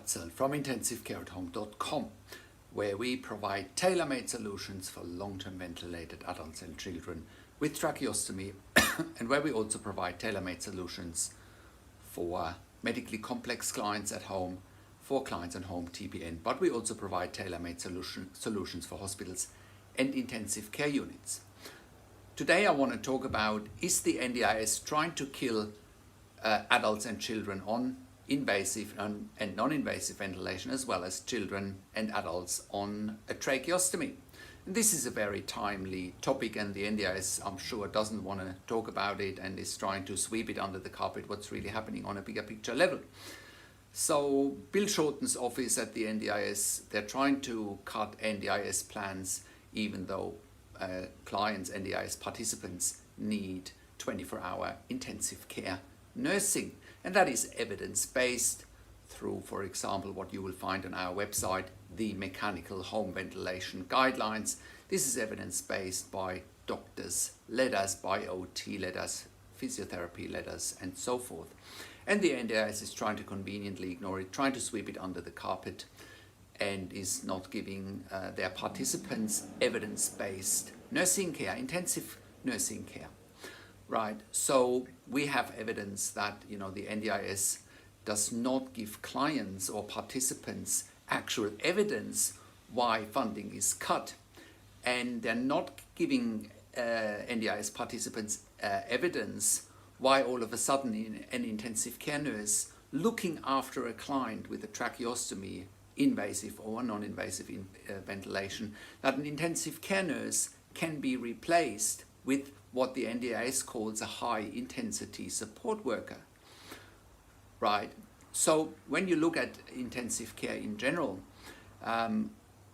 Hutzel from intensivecareathome.com, where we provide tailor-made solutions for long-term ventilated adults and children with tracheostomy and where we also provide tailor-made solutions for medically complex clients at home, for clients on home TPN, but we also provide tailor-made solutions for hospitals and intensive care units. Today I want to talk about, is the NDIS trying to kill adults and children on invasive and non-invasive ventilation, as well as children and adults on a tracheostomy? And this is a very timely topic, and the NDIS, I'm sure, doesn't want to talk about it and is trying to sweep it under the carpet, what's really happening on a bigger picture level. So Bill Shorten's office at the NDIS, they're trying to cut NDIS plans, even though clients, NDIS participants, need 24-hour intensive care nursing. And that is evidence-based through, for example, what you will find on our website, the Mechanical Home Ventilation Guidelines. This is evidence-based by doctors' letters, by OT letters, physiotherapy letters, and so forth. And the NDIS is trying to conveniently ignore it, trying to sweep it under the carpet, and is not giving their participants evidence-based nursing care, intensive nursing care. Right, so we have evidence that the NDIS does not give clients or participants actual evidence why funding is cut, and they're not giving NDIS participants evidence why all of a sudden an intensive care nurse looking after a client with a tracheostomy, invasive or non-invasive ventilation, that an intensive care nurse can be replaced with what the NDIS calls a high-intensity support worker. Right. So when you look at intensive care in general,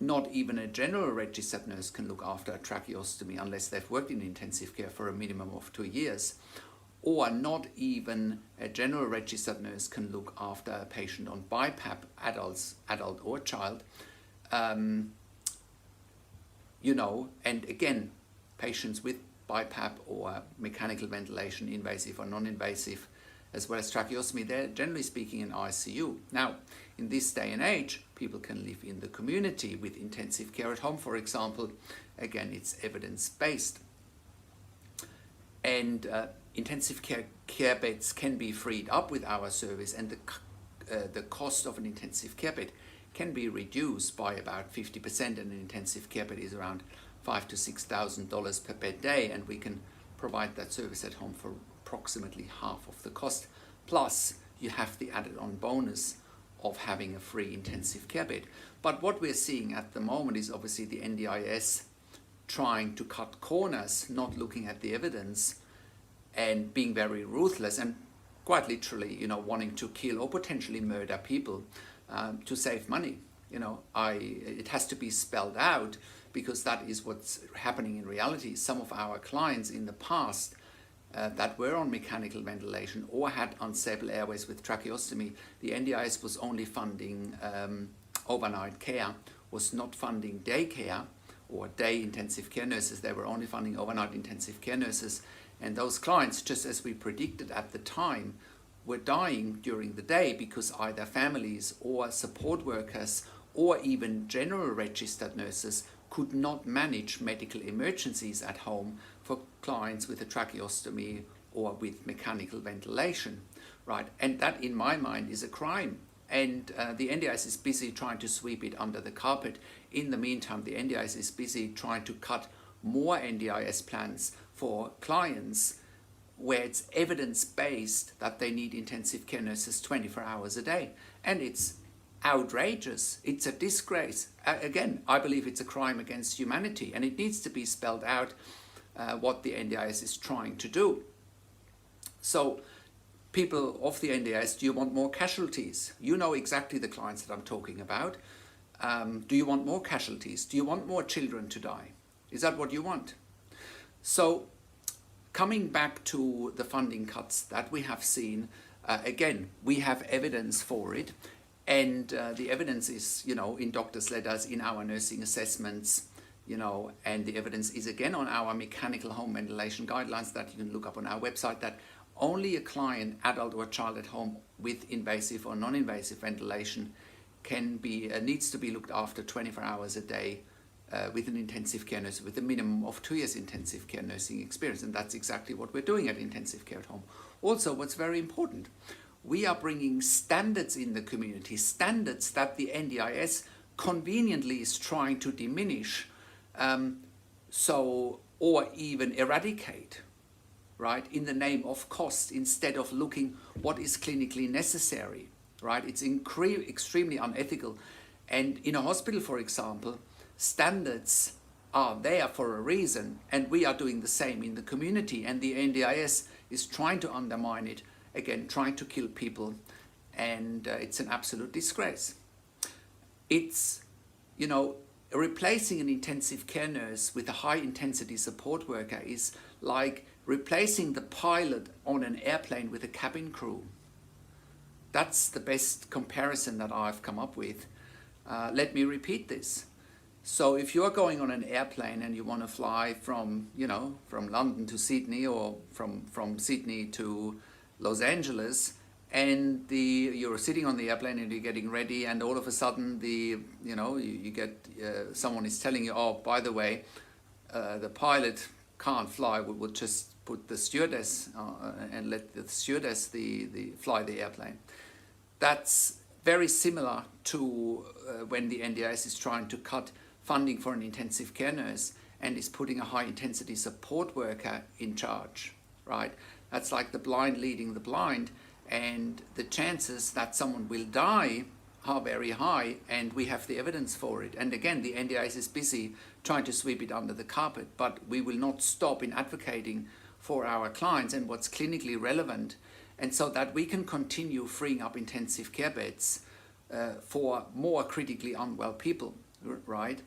not even a general registered nurse can look after a tracheostomy unless they've worked in intensive care for a minimum of 2 years, or not even a general registered nurse can look after a patient on BiPAP, adult or child. And again, patients with BiPAP or mechanical ventilation, invasive or non-invasive, as well as tracheostomy, they're generally speaking in ICU. Now, in this day and age, people can live in the community with intensive care at home, for example. Again, it's evidence-based. And intensive care beds can be freed up with our service, and the cost of an intensive care bed can be reduced by about 50%, and an intensive care bed is around $5,000 to $6,000 per bed day, and we can provide that service at home for approximately half of the cost. Plus, you have the added on bonus of having a free intensive care bed. But what we're seeing at the moment is obviously the NDIS trying to cut corners, not looking at the evidence, and being very ruthless and quite literally, wanting to kill or potentially murder people to save money. It has to be spelled out, because that is what's happening in reality. Some of our clients in the past that were on mechanical ventilation or had unstable airways with tracheostomy, the NDIS was only funding overnight care, was not funding day care or day intensive care nurses. They were only funding overnight intensive care nurses. And those clients, just as we predicted at the time, were dying during the day because either families or support workers or even general registered nurses could not manage medical emergencies at home for clients with a tracheostomy or with mechanical ventilation, right? And that, in my mind, is a crime. And the NDIS is busy trying to sweep it under the carpet. In the meantime, the NDIS is busy trying to cut more NDIS plans for clients where it's evidence-based that they need intensive care nurses 24 hours a day. And it's outrageous. It's a disgrace. Again, I believe it's a crime against humanity, and it needs to be spelled out what the NDIS is trying to do. So, people of the NDIS, do you want more casualties? You know exactly the clients that I'm talking about. Do you want more casualties? Do you want more children to die? Is that what you want? So, coming back to the funding cuts that we have seen, again, we have evidence for it. And the evidence is, in doctors' letters, in our nursing assessments, and the evidence is again on our mechanical home ventilation guidelines that you can look up on our website, that only a client, adult or child at home with invasive or non-invasive ventilation needs to be looked after 24 hours a day with an intensive care nurse with a minimum of 2 years intensive care nursing experience. And that's exactly what we're doing at Intensive Care at Home. Also, what's very important, we are bringing standards in the community, standards that the NDIS conveniently is trying to diminish, or even eradicate, right, in the name of cost, instead of looking what is clinically necessary, right? It's extremely unethical. And in a hospital, for example, standards are there for a reason, and we are doing the same in the community, and the NDIS is trying to undermine it, again, trying to kill people, and it's an absolute disgrace. It's, you know, replacing an intensive care nurse with a high intensity support worker is like replacing the pilot on an airplane with a cabin crew. That's the best comparison that I've come up with. Let me repeat this. So if you're going on an airplane and you want to fly from, you know, from London to Sydney, or from Sydney to Los Angeles, and you're sitting on the airplane and you're getting ready, and all of a sudden you get someone is telling you, oh, by the way, the pilot can't fly. We will just put the stewardess and let the stewardess fly the airplane. That's very similar to when the NDIS is trying to cut funding for an intensive care nurse and is putting a high intensity support worker in charge, right? That's like the blind leading the blind, and the chances that someone will die are very high, and we have the evidence for it. And again, the NDIS is busy trying to sweep it under the carpet, but we will not stop in advocating for our clients and what's clinically relevant, and so that we can continue freeing up intensive care beds for more critically unwell people, right?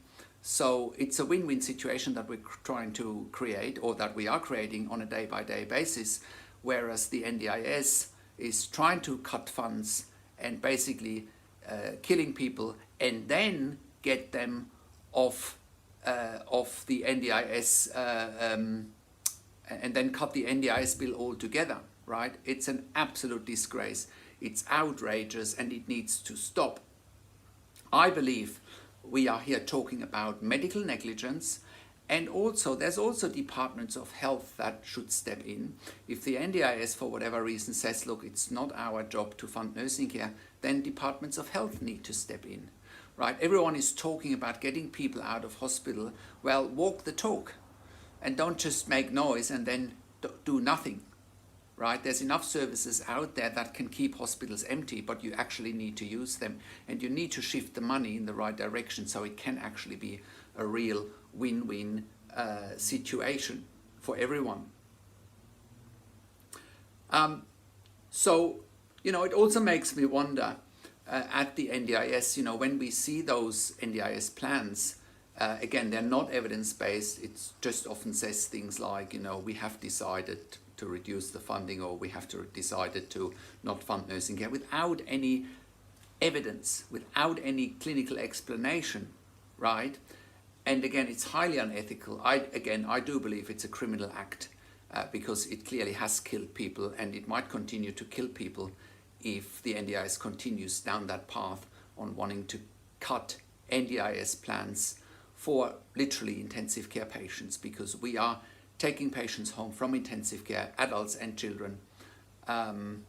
So it's a win-win situation that we're trying to create, or that we are creating on a day-by-day basis, whereas the NDIS is trying to cut funds and basically killing people, and then get them off the NDIS and then cut the NDIS bill altogether, right? It's an absolute disgrace. It's outrageous, and it needs to stop. I believe we are here talking about medical negligence, and also there's also departments of health that should step in. If the NDIS for whatever reason says, look, it's not our job to fund nursing care, then departments of health need to step in, right? Everyone is talking about getting people out of hospital. Well, walk the talk, and don't just make noise and then do nothing, right? There's enough services out there that can keep hospitals empty, but you actually need to use them, and you need to shift the money in the right direction so it can actually be a real win-win situation for everyone. So, you know, it also makes me wonder at the NDIS, you know, when we see those NDIS plans, again, they're not evidence-based. It just often says things like, you know, we have decided to reduce the funding, or we have to decided to not fund nursing care, without any evidence, without any clinical explanation, right? And again, it's highly unethical. I do believe it's a criminal act because it clearly has killed people, and it might continue to kill people if the NDIS continues down that path on wanting to cut NDIS plans for literally intensive care patients, because we are taking patients home from intensive care, adults and children, and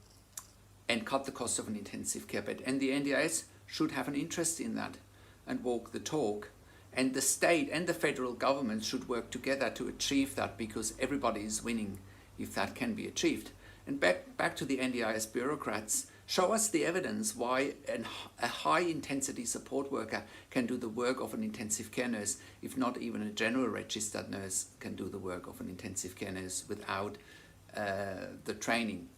cut the cost of an intensive care bed. And the NDIS should have an interest in that and walk the talk. And the state and the federal government should work together to achieve that, because everybody is winning if that can be achieved. And back to the NDIS bureaucrats, show us the evidence why a high-intensity support worker can do the work of an intensive care nurse, if not even a general registered nurse can do the work of an intensive care nurse without the training.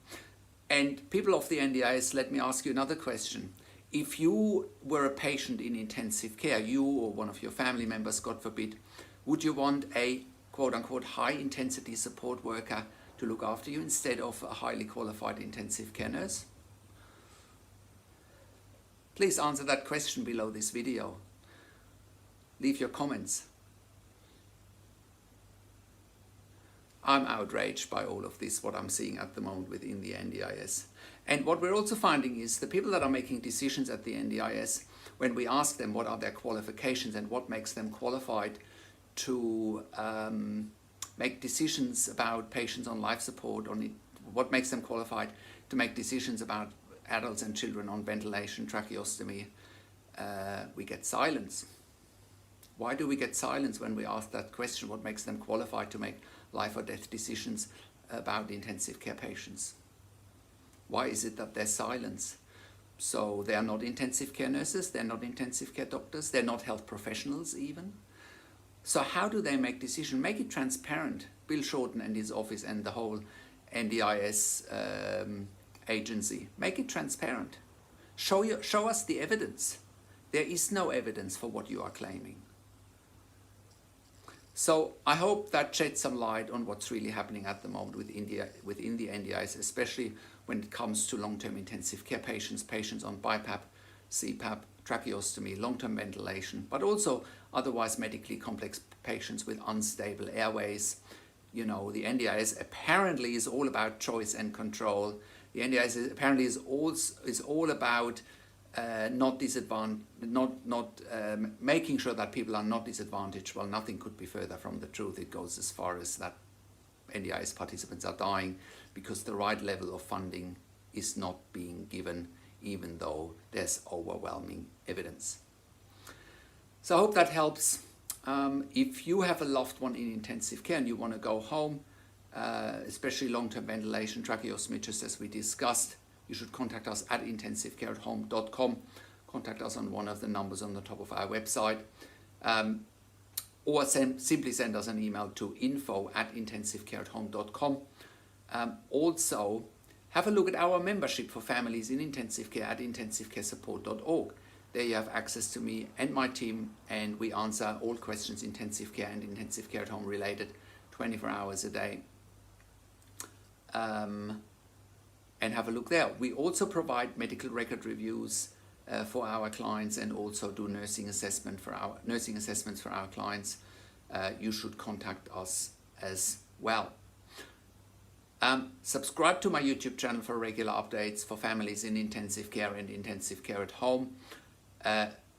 And people of the NDIS, let me ask you another question. If you were a patient in intensive care, you or one of your family members, God forbid, would you want a quote-unquote high-intensity support worker to look after you instead of a highly qualified intensive care nurse? Please answer that question below this video. Leave your comments. I'm outraged by all of this, what I'm seeing at the moment within the NDIS. And what we're also finding is the people that are making decisions at the NDIS, when we ask them what are their qualifications and what makes them qualified to make decisions about patients on life support, what makes them qualified to make decisions about adults and children on ventilation, tracheostomy, we get silence. Why do we get silence when we ask that question? What makes them qualified to make life or death decisions about intensive care patients? Why is it that there's silence? So they are not intensive care nurses, they're not intensive care doctors, they're not health professionals even. So how do they make decisions? Make it transparent. Bill Shorten and his office and the whole NDIS agency, make it transparent. Show us the evidence. There is no evidence for what you are claiming. So I hope that sheds some light on what's really happening at the moment within the NDIS, especially when it comes to long-term intensive care patients, patients on BiPAP, CPAP, tracheostomy, long-term ventilation, but also otherwise medically complex patients with unstable airways. You know, the NDIS apparently is all about choice and control. The NDIS apparently is all about making sure that people are not disadvantaged. Well, nothing could be further from the truth. It goes as far as that NDIS participants are dying because the right level of funding is not being given, even though there's overwhelming evidence. So I hope that helps. If you have a loved one in intensive care and you want to go home, especially long-term ventilation, tracheostomy, just as we discussed, you should contact us at intensivecareathome.com. Contact us on one of the numbers on the top of our website. Or simply send us an email to info@intensivecareathome.com. Also, have a look at our membership for families in intensive care at intensivecaresupport.org. There you have access to me and my team, and we answer all questions intensive care and intensive care at home related 24 hours a day. And have a look there. We also provide medical record reviews for our clients and also do nursing assessments for our clients. You should contact us as well. Subscribe to my YouTube channel for regular updates for families in intensive care and intensive care at home.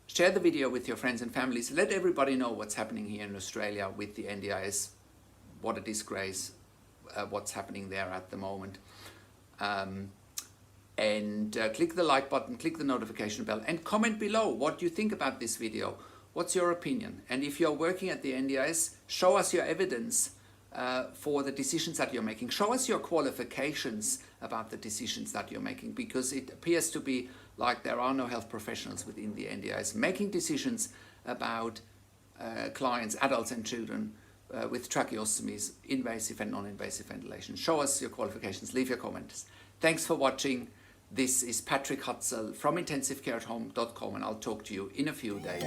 Share the video with your friends and families. Let everybody know what's happening here in Australia with the NDIS. What a disgrace, what's happening there at the moment. Click the like button, click the notification bell, and comment below what you think about this video. What's your opinion? And if you're working at the NDIS, show us your evidence for the decisions that you're making. Show us your qualifications about the decisions that you're making, because it appears to be like there are no health professionals within the NDIS making decisions about clients, adults and children with tracheostomies, invasive and non-invasive ventilation. Show us your qualifications, leave your comments. Thanks for watching. This is Patrik Hutzel from intensivecareathome.com, and I'll talk to you in a few days.